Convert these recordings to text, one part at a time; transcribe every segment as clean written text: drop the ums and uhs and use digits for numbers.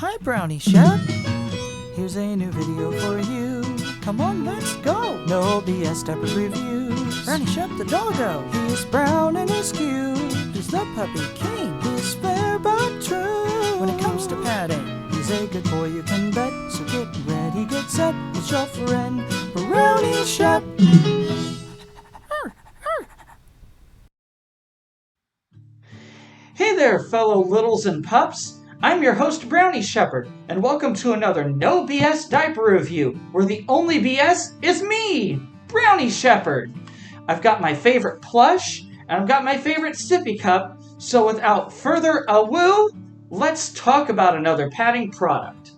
Hi, Brownie, Shep. Here's a new video for you. Come on, let's go. No BS diaper reviews. Brownie, Shep, the doggo. He's brown and he's cute. He's the puppy king. He's fair but true. When it comes to padding, he's a good boy you can bet. So get ready, get set. It's your friend, Brownie, Shep. Hey there, fellow littles and pups. I'm your host, Brownie Shepherd, and welcome to another No BS Diaper Review, where the only BS is me, Brownie Shepherd. I've got my favorite plush, and I've got my favorite sippy cup, so without further ado, let's talk about another padding product.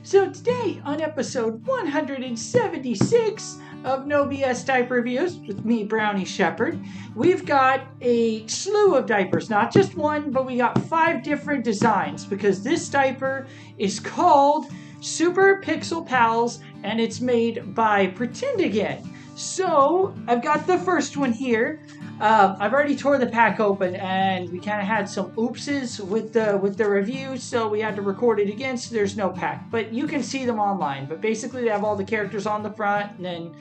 So today, on episode 176 of No BS Diaper Reviews with me, Brownie Shepherd, we've got a slew of diapers. Not just one, but we got 5 different designs because this diaper is called Super Pixel Pals and it's made by Pretend Again. So I've got the first one here. I've already tore the pack open and we kind of had some oopses with the review, so we had to record it again, so there's no pack. But you can see them online. But basically they have all the characters on the front and then,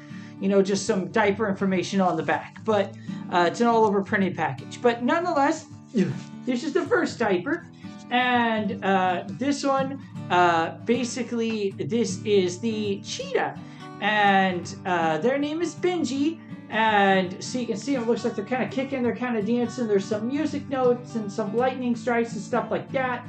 just some diaper information on the back. But it's an all over printed package. But nonetheless, this is the first diaper. And this one, basically, this is the cheetah. And their name is Benji. And so you can see it looks like they're kind of kicking, they're kind of dancing. There's some music notes and some lightning strikes and stuff like that.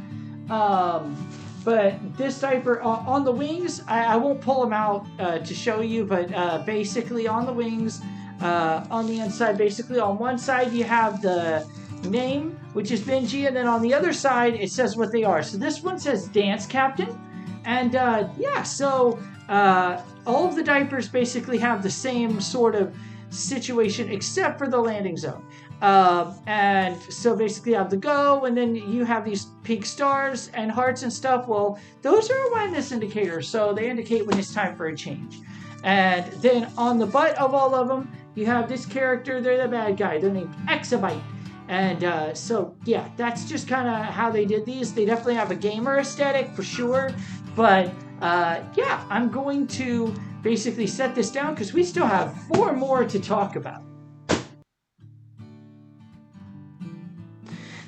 But this diaper, on the wings, I won't pull them out to show you, but basically on the wings, on the inside, basically on one side you have the name, which is Benji, and then on the other side it says what they are. So this one says Dance Captain. And so all of the diapers basically have the same sort of situation except for the landing zone. And so basically you have the go, and then you have these pink stars and hearts and stuff. Well, those are awareness indicators, so they indicate when it's time for a change. And then on the butt of all of them, you have this character. They're the bad guy. They're named Exabyte. And so, yeah, that's just kind of how they did these. They definitely have a gamer aesthetic for sure. But, I'm going to basically set this down because we still have 4 more to talk about.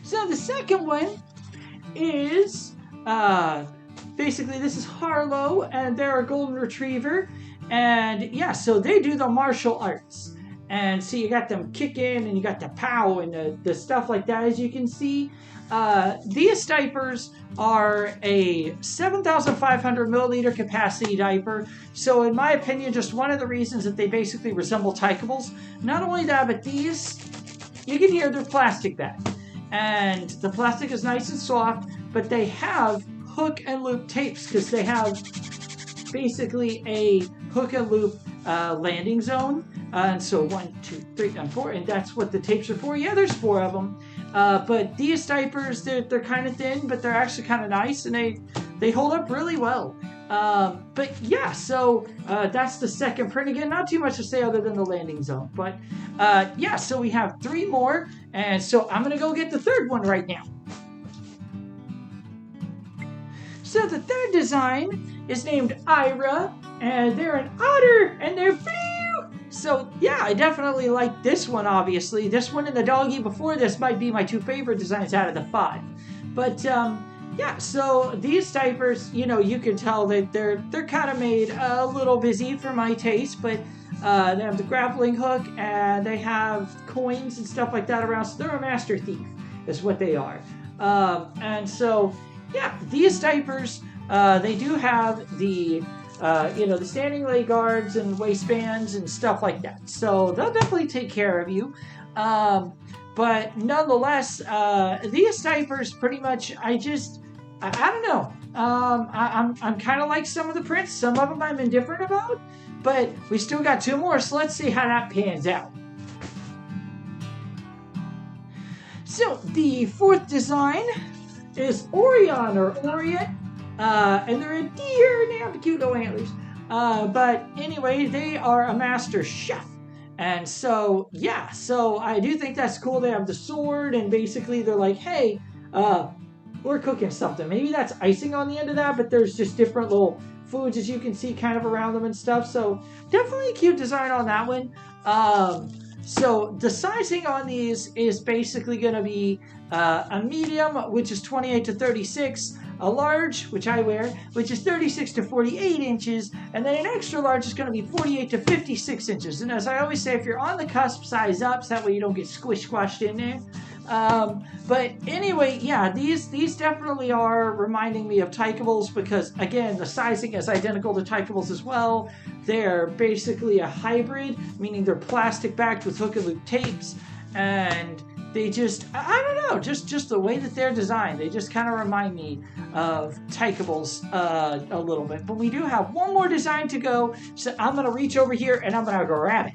So the second one is, basically this is Harlow, and they're a golden retriever. And, so they do the martial arts. And so you got them kicking and you got the pow and the stuff like that, as you can see. These diapers are a 7,500 milliliter capacity diaper. So in my opinion, just one of the reasons that they basically resemble Tykables. Not only that, but these, you can hear they're plastic back. And the plastic is nice and soft, but they have hook and loop tapes because they have basically a hook and loop landing zone. And so 1, 2, 3, and 4, and that's what the tapes are for. Yeah, there's 4 of them. But these diapers, they're kind of thin, but they're actually kind of nice, and they hold up really well. So that's the second print. Again, not too much to say other than the landing zone. But so we have 3 more, and so I'm going to go get the third one right now. So the third design is named Ira, and they're an otter, and they're blue. So, I definitely like this one, obviously. This one and the doggy before this might be my 2 favorite designs out of the 5. But, so these diapers, you can tell that they're kind of made a little busy for my taste, but they have the grappling hook, and they have coins and stuff like that around, so they're a master thief, is what they are. And so, these diapers, they do have the the standing leg guards and waistbands and stuff like that. So they'll definitely take care of you. But nonetheless, these diapers pretty much, I don't know. I'm kind of like some of the prints. Some of them I'm indifferent about. But we still got 2 more, so let's see how that pans out. So the 4th design is Orion or Orient. And they're a deer, and they have the cute little antlers. But anyway, they are a master chef. And so, so I do think that's cool. They have the sword, and basically they're like, hey, we're cooking something. Maybe that's icing on the end of that, but there's just different little foods, as you can see, kind of around them and stuff. So definitely a cute design on that one. So the sizing on these is basically going to be a medium, which is 28 to 36, a large, which I wear, which is 36 to 48 inches, and then an extra large is going to be 48 to 56 inches. And as I always say, if you're on the cusp, size up, so that way you don't get squashed in there. But anyway, yeah, these definitely are reminding me of Tykables because, again, the sizing is identical to Tykables as well. They're basically a hybrid, meaning they're plastic backed with hook and loop tapes, and they just, I don't know, just the way that they're designed, they just kind of remind me of Tykables a little bit. But we do have one more design to go, so I'm going to reach over here and I'm going to grab it.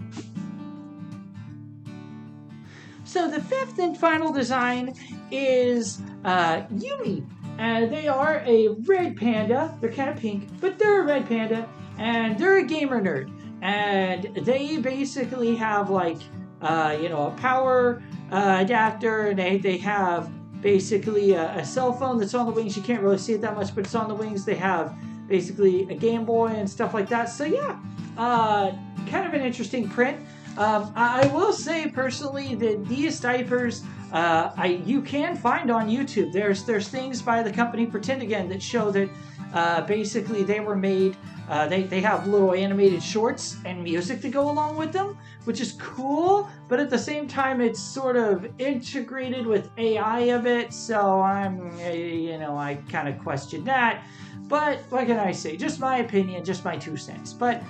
So the fifth and final design is Yumi. They are a red panda. They're kind of pink, but they're a red panda, and they're a gamer nerd. And they basically have like, a power adapter, and they have basically a cell phone that's on the wings. You can't really see it that much, but it's on the wings. They have basically a Game Boy and stuff like that. So yeah, kind of an interesting print. I will say personally that these diapers you can find on YouTube. There's things by the company Pretend Again that show that basically they were made. They have little animated shorts and music to go along with them, which is cool. But at the same time, it's sort of integrated with AI a bit. So I kind of question that. But what can I say? Just my opinion, just my 2 cents. But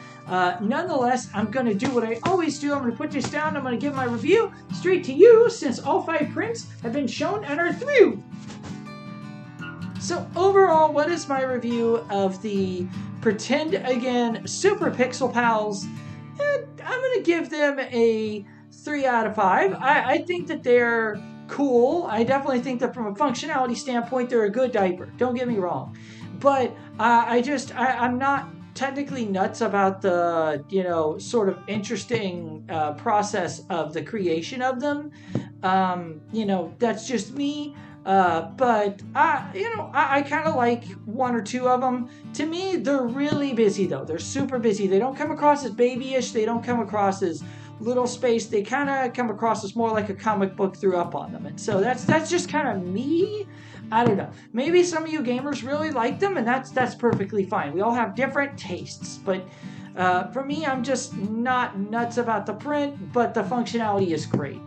nonetheless, I'm going to do what I always do. I'm going to put this down. I'm going to give my review straight to you since all 5 prints have been shown and are through. So overall, what is my review of the Pretend Again Super Pixel Pals? I'm going to give them a 3 out of 5. I think that they're cool. I definitely think that from a functionality standpoint, they're a good diaper. Don't get me wrong. But I'm not technically nuts about the, sort of interesting process of the creation of them. That's just me. But I kind of like 1 or 2 of them. To me, they're really busy though. They're super busy. They don't come across as babyish. They don't come across as little space. They kind of come across as more like a comic book threw up on them. And so that's just kind of me. I don't know. Maybe some of you gamers really like them, and that's perfectly fine. We all have different tastes, but for me, I'm just not nuts about the print, but the functionality is great.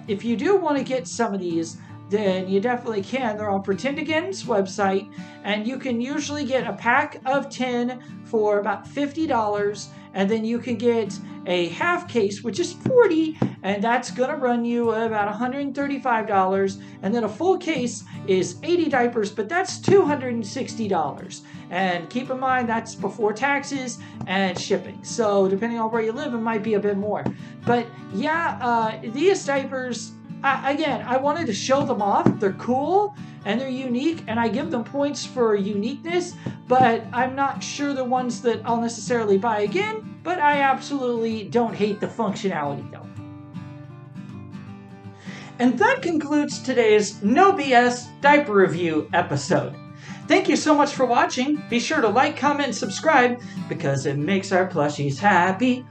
If you do want to get some of these, then you definitely can. They're on Pretend Again's website, and you can usually get a pack of 10 for about $50, and then you can get a half case, which is $40, and that's going to run you about $135, and then a full case is 80 diapers, but that's $260. And keep in mind, that's before taxes and shipping. So depending on where you live, it might be a bit more. But yeah, these diapers, again, I wanted to show them off. They're cool and they're unique, and I give them points for uniqueness, but I'm not sure the ones that I'll necessarily buy again, but I absolutely don't hate the functionality though. And that concludes today's No BS Diaper Review episode. Thank you so much for watching. Be sure to like, comment, and subscribe because it makes our plushies happy.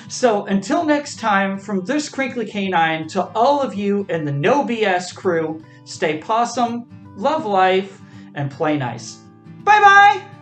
So until next time, from this crinkly canine to all of you in the No BS crew, stay possum, love life, and play nice. Bye-bye!